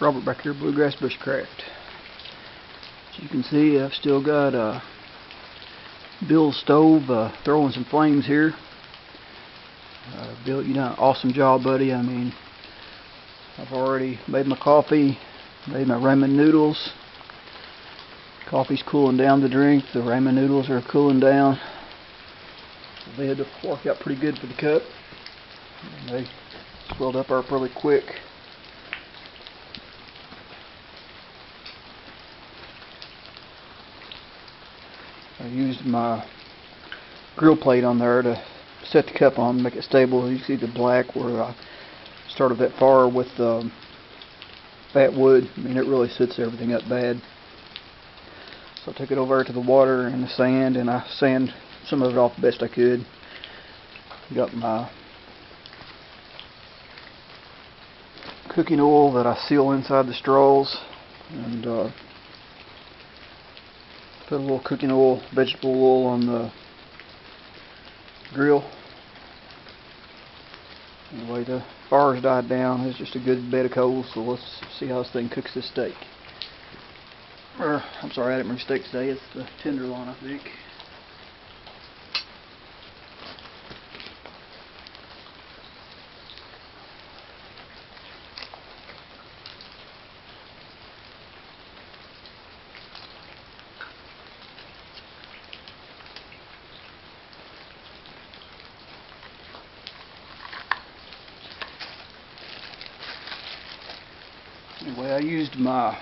Robert back here, Bluegrass Bushcraft. As you can see, I've still got Bill's stove throwing some flames here. Bill, you done an awesome job, buddy. I mean, I've already made my coffee, made my ramen noodles. Coffee's cooling down to drink. The ramen noodles are cooling down. They had to work out pretty good for the cup. And they swelled up really quick. I used my grill plate on there to set the cup on, make it stable. You see the black where I started that fire with fat wood. I mean, it really sets everything up bad. So I took it over to the water and the sand, and I sand some of it off the best I could. Got my cooking oil that I seal inside the straws, and put a little cooking oil, vegetable oil on the grill. Anyway, the fire's died down. It's just a good bed of coals, so let's see how this thing cooks this steak. I'm sorry, I didn't bring steak today. It's the tenderloin, I think. Anyway, I used brought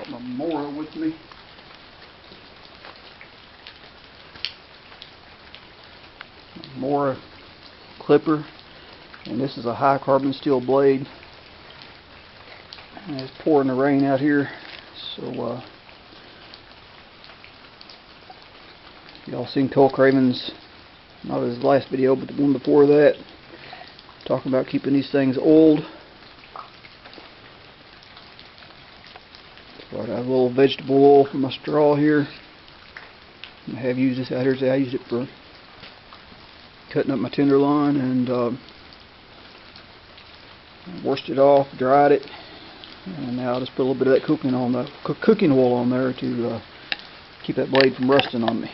my Mora with me. Mora clipper, and this is a high carbon steel blade. And it's pouring the rain out here, so y'all seen Cole Craven's, not his last video, but the one before that, talking about keeping these things oiled. So I have a little vegetable oil for my straw here. I have used this out here today. I used it for cutting up my tenderloin, and washed it off, dried it, and now I just put a little bit of that cooking oil on there to keep that blade from rusting on me.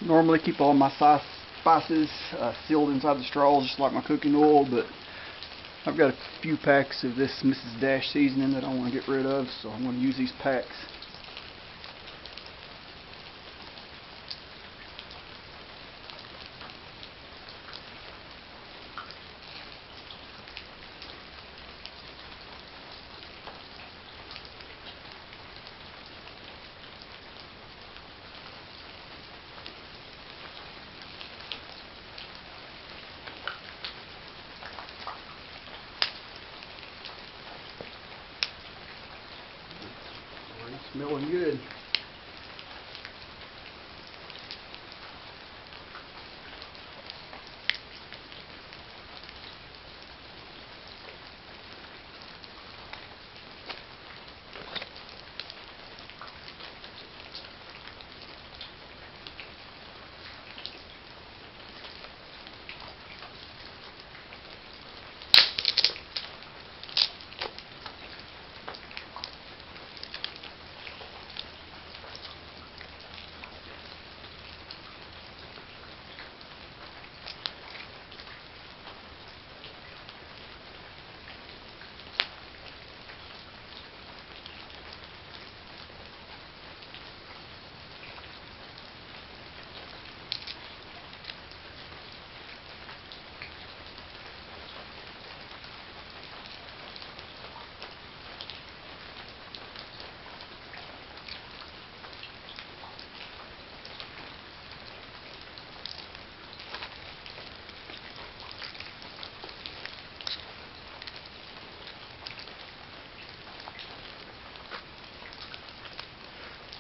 Normally keep all my spices sealed inside the straws, just like my cooking oil, but I've got a few packs of this Mrs. Dash seasoning that I want to get rid of, so I'm going to use these packs. Smelling good.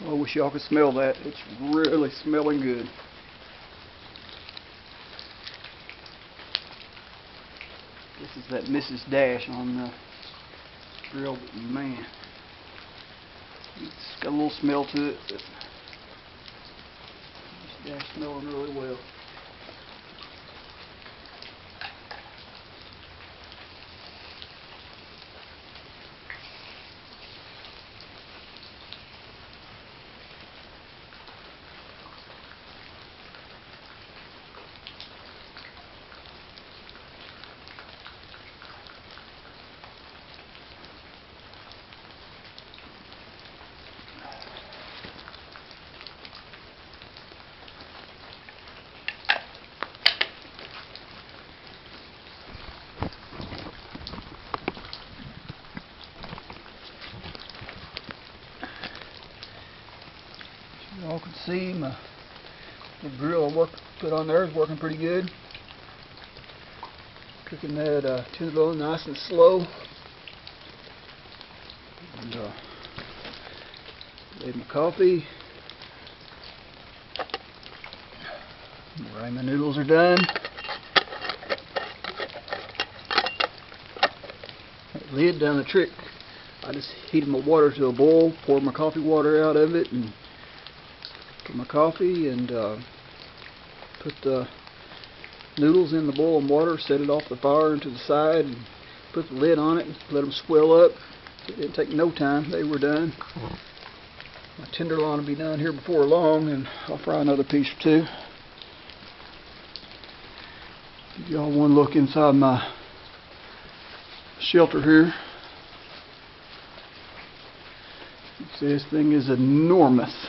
I wish y'all could smell that. It's really smelling good. This is that Mrs. Dash on the grill, but man, it's got a little smell to it, but Mrs. Dash smelling really well. Y'all can see the grill I put on there is working pretty good. Cooking that tenderloin nice and slow. And made my coffee. My noodles are done. That lid done the trick. I just heated my water to a boil, poured my coffee water out of it, and put my coffee and put the noodles in the boiling water, set it off the fire into the side, and put the lid on it and let them swell up. It didn't take no time. They were done. My tenderloin will be done here before long, and I'll fry another piece or two. Give y'all one look inside my shelter here. You see this thing is enormous.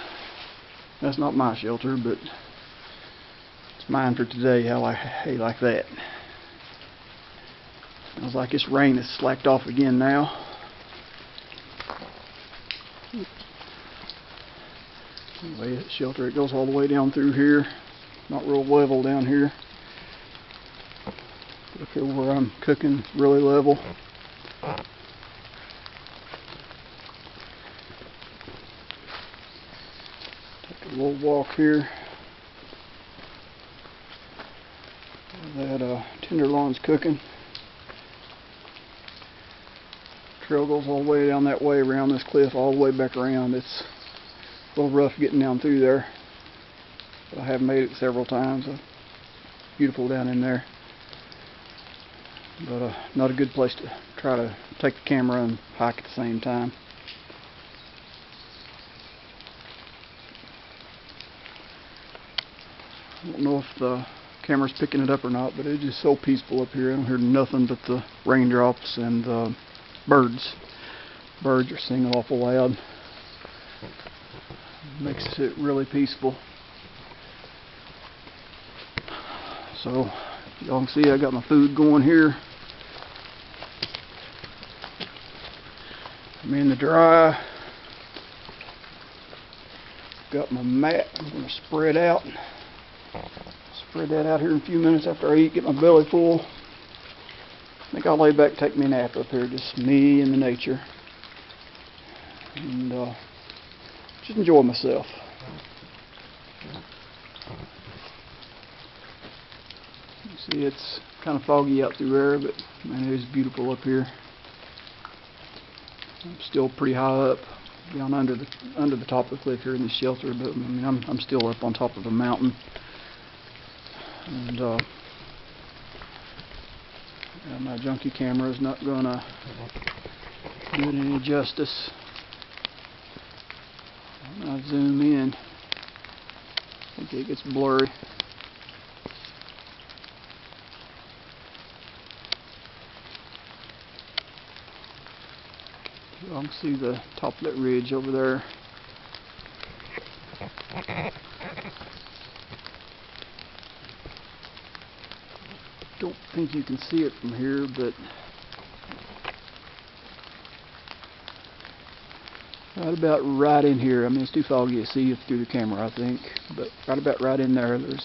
That's not my shelter, but it's mine for today. How I like that. Smells like this rain has slacked off again now. Anyway, that shelter, it goes all the way down through here. Not real level down here. Look here where I'm cooking, really level. Take a little walk here. That tenderloin's cooking. Trail goes all the way down that way around this cliff, all the way back around. It's a little rough getting down through there, but I have made it several times. Beautiful down in there, but not a good place to try to take the camera and hike at the same time. I don't know if the camera's picking it up or not, but it's just so peaceful up here. I don't hear nothing but the raindrops and the birds. Birds are singing awful loud. Makes it really peaceful. So y'all can see I got my food going here. I'm in the dry. Got my mat. I'm going to spread out. Spread that out here in a few minutes after I eat, get my belly full. I think I'll lay back and take me a nap up here, just me and the nature. And just enjoy myself. You see it's kind of foggy out through there, but man, it is beautiful up here. I'm still pretty high up, down under the top of the cliff here in this shelter, but I mean I'm still up on top of a mountain. And my junky camera is not gonna do it any justice. When I zoom in, I think it gets blurry. I can see the top of that ridge over there. Don't think you can see it from here, but right about right in here. I mean, it's too foggy to see it through the camera, I think, but right in there, there's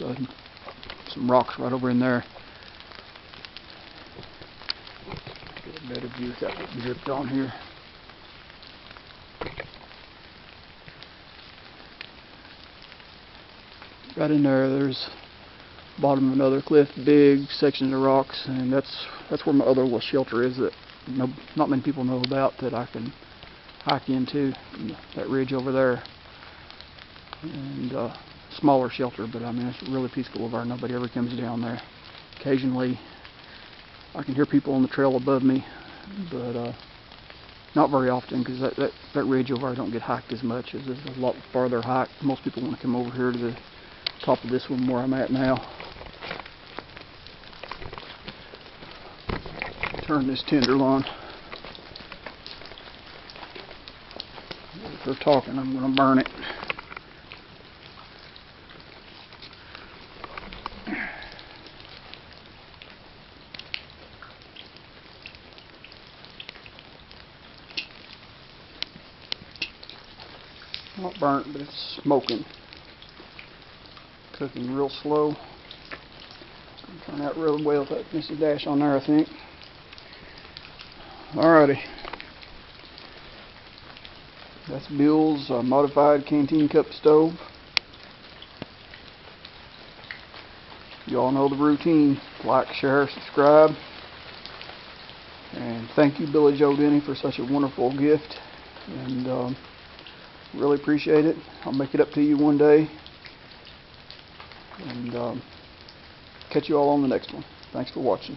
some rocks right over in there. Get a better view without getting dripped on here. Right in there, there's bottom of another cliff, big section of rocks, and that's where my other little shelter is that not many people know about, that I can hike into from that ridge over there. And smaller shelter, but I mean it's really peaceful over there. Nobody ever comes down there. Occasionally I can hear people on the trail above me, but not very often, because that ridge over there don't get hiked as much. As it's a lot farther hike. Most people want to come over here to the top of this one where I'm at now. Turn this tenderloin. If they're talking, I'm going to burn it. Not burnt, but it's smoking. Cooking real slow. Turn out real well with that Mrs. Dash on there, I think. Alrighty. That's Bill's modified Canteen cup stove. You all know the routine. Like, share, subscribe. And thank you, Billy Joe Dennys, for such a wonderful gift. And really appreciate it. I'll make it up to you one day. And catch you all on the next one. Thanks for watching.